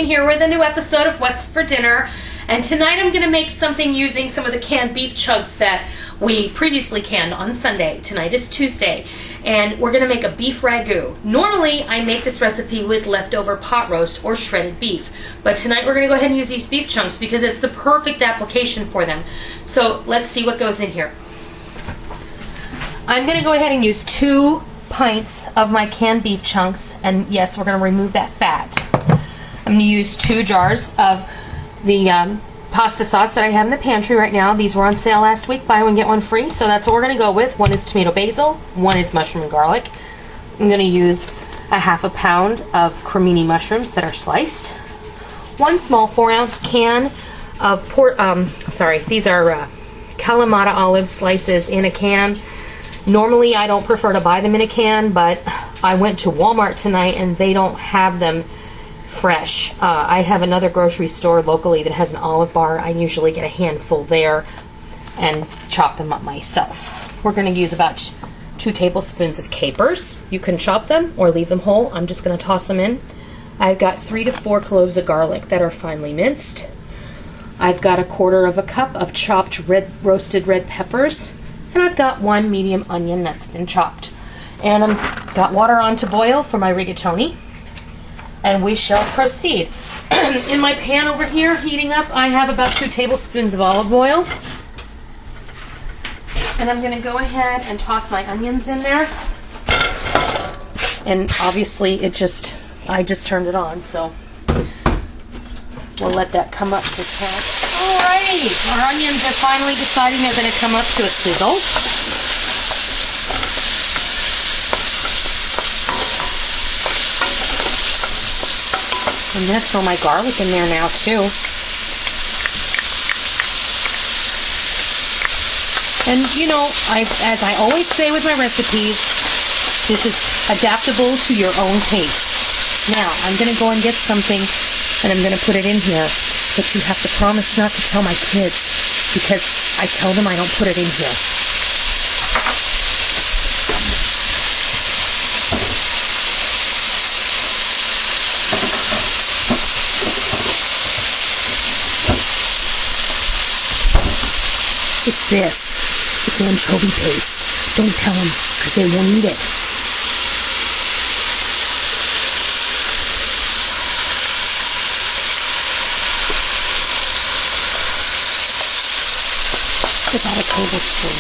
Noreen here with a new episode of What's for Dinner. And tonight I'm going to make something using some of the canned beef chunks that we previously canned on Sunday. Tonight is Tuesday. And we're going to make a beef ragout. Normally I make this recipe with leftover pot roast or shredded beef. But tonight we're going to go ahead and use these beef chunks because it's the perfect application for them. So let's see what goes in here. I'm going to go ahead and use 2 pints of my canned beef chunks, and yes, we're going to remove that fat. I'm going to use 2 jars of the pasta sauce that I have in the pantry right now. These were on sale last week, buy one get one free, so that's what we're going to go with. One is tomato basil, one is mushroom and garlic. I'm going to use a ½ pound of cremini mushrooms that are sliced. 1 small 4-ounce can of these are Kalamata olive slices in a can. Normally I don't prefer to buy them in a can, but I went to Walmart tonight and they don't have them fresh. I have another grocery store locally that has an olive bar. I usually get a handful there and chop them up myself. We're going to use about 2 tablespoons of capers. You can chop them or leave them whole. I'm just going to toss them in. I've got 3 to 4 cloves of garlic that are finely minced. I've got 1/4 cup of chopped roasted red peppers. And I've got 1 medium onion that's been chopped. And I've got water on to boil for my rigatoni. And we shall proceed. In my pan over here, heating up, I have about 2 tablespoons of olive oil. And I'm going to go ahead and toss my onions in there. And obviously, I just turned it on, so we'll let that come up to temp. Alright, our onions are finally deciding they're going to come up to a sizzle. I'm going to throw my garlic in there now too. And you know, as I always say with my recipes, this is adaptable to your own taste. Now, I'm going to go and get something and I'm going to put it in here. But you have to promise not to tell my kids, because I tell them I don't put it in here. It's this. It's anchovy paste. Don't tell them, because they won't eat it. About a tablespoon.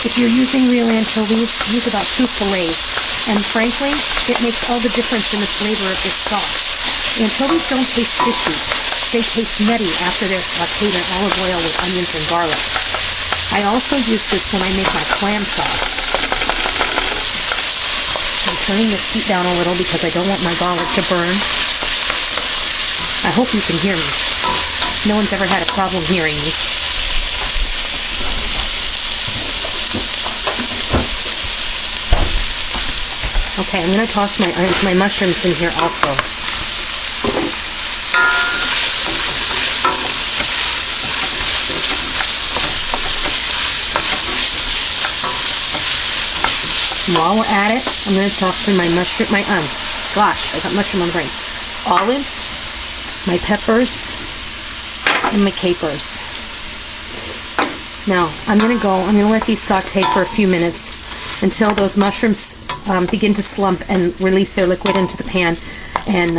If you're using real anchovies, use about 2 fillets. And frankly, it makes all the difference in the flavor of this sauce. Anchovies don't taste fishy. They taste nutty after they're sauteed in olive oil with onions and garlic. I also use this when I make my clam sauce. I'm turning this heat down a little because I don't want my garlic to burn. I hope you can hear me. No one's ever had a problem hearing me. Okay, I'm going to toss my mushrooms in here also. While we're at it, I'm going to toss in my mushroom, I got mushroom on the brain. Olives, my peppers, and my capers. Now, I'm going to let these saute for a few minutes until those mushrooms begin to slump and release their liquid into the pan, and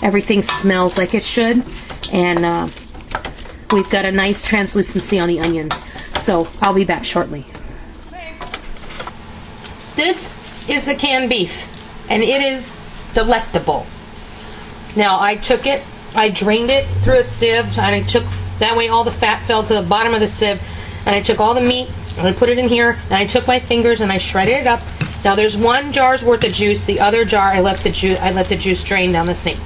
everything smells like it should, and we've got a nice translucency on the onions. So I'll be back shortly. This is the canned beef, and it is delectable. Now I took it, I drained it through a sieve, and that way all the fat fell to the bottom of the sieve, and I took all the meat and I put it in here, and I took my fingers and I shredded it up. Now there's 1 jar's worth of juice. The other jar I let the juice drain down the sink.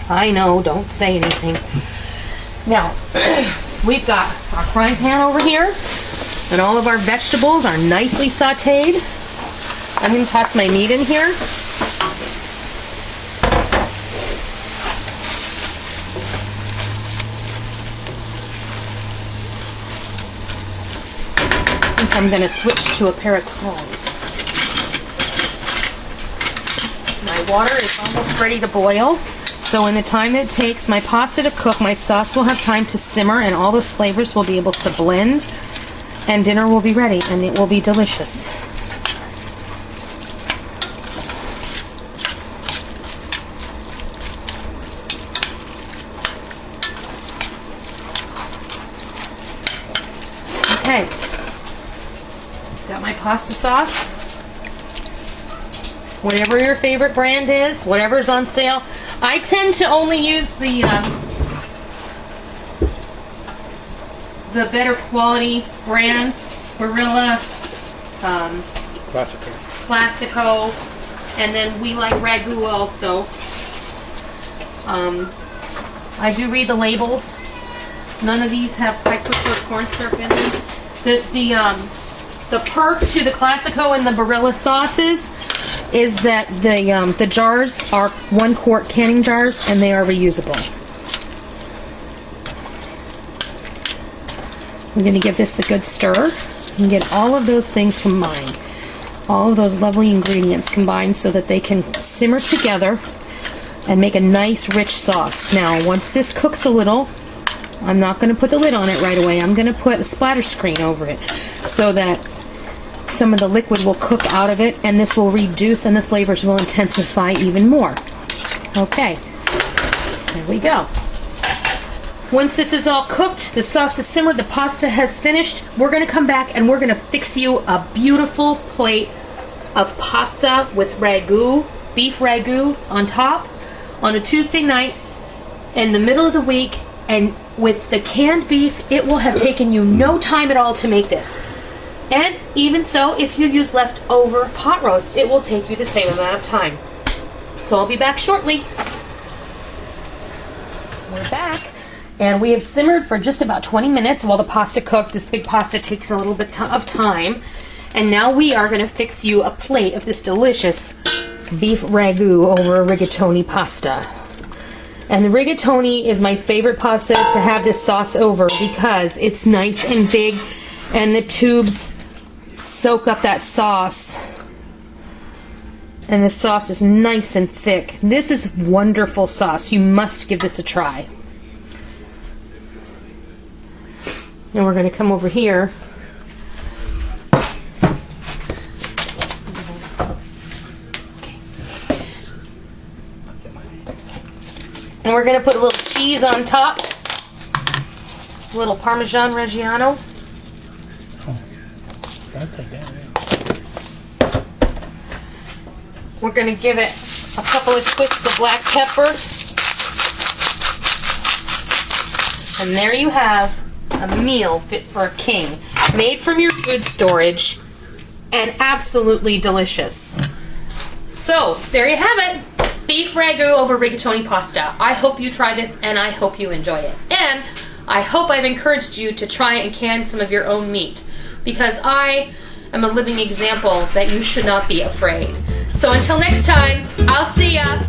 I know, don't say anything. Now we've got our frying pan over here, and all of our vegetables are nicely sauteed. I'm going to toss my meat in here. I'm going to switch to a pair of tongs. My water is almost ready to boil, So in the time it takes my pasta to cook, my sauce will have time to simmer and all those flavors will be able to blend and dinner will be ready and it will be delicious. Okay, got my pasta sauce. Whatever your favorite brand is, whatever's on sale. I tend to only use the better quality brands, Barilla, Classico, and then we like Ragout also. I do read the labels. None of these have high fructose corn syrup in them. The perk to the Classico and the Barilla sauces is that the jars are 1 quart canning jars and they are reusable. I'm going to give this a good stir and get all of those things combined. All of those lovely ingredients combined so that they can simmer together and make a nice rich sauce. Now once this cooks a little, I'm not going to put the lid on it right away. I'm going to put a splatter screen over it so that some of the liquid will cook out of it and this will reduce and the flavors will intensify even more. Okay, there we go. Once this is all cooked, the sauce is simmered, the pasta has finished, we're going to come back and we're going to fix you a beautiful plate of pasta with ragout, beef ragout on top on a Tuesday night in the middle of the week. And with the canned beef, it will have taken you no time at all to make this. And even so, if you use leftover pot roast, it will take you the same amount of time. So I'll be back shortly. We're back. And we have simmered for just about 20 minutes while the pasta cooked. This big pasta takes a little bit of time. And now we are going to fix you a plate of this delicious beef ragout over a rigatoni pasta. And the rigatoni is my favorite pasta to have this sauce over because it's nice and big and the tubes soak up that sauce. And the sauce is nice and thick. This is wonderful sauce. You must give this a try. And we're going to come over here. And we're going to put a little cheese on top. A little Parmesan Reggiano. We're going to give it a couple of twists of black pepper. And there you have a meal fit for a king. Made from your food storage and absolutely delicious. So, there you have it. Beef ragout over rigatoni pasta. I hope you try this and I hope you enjoy it. And I hope I've encouraged you to try and can some of your own meat because I am a living example that you should not be afraid. So until next time, I'll see ya.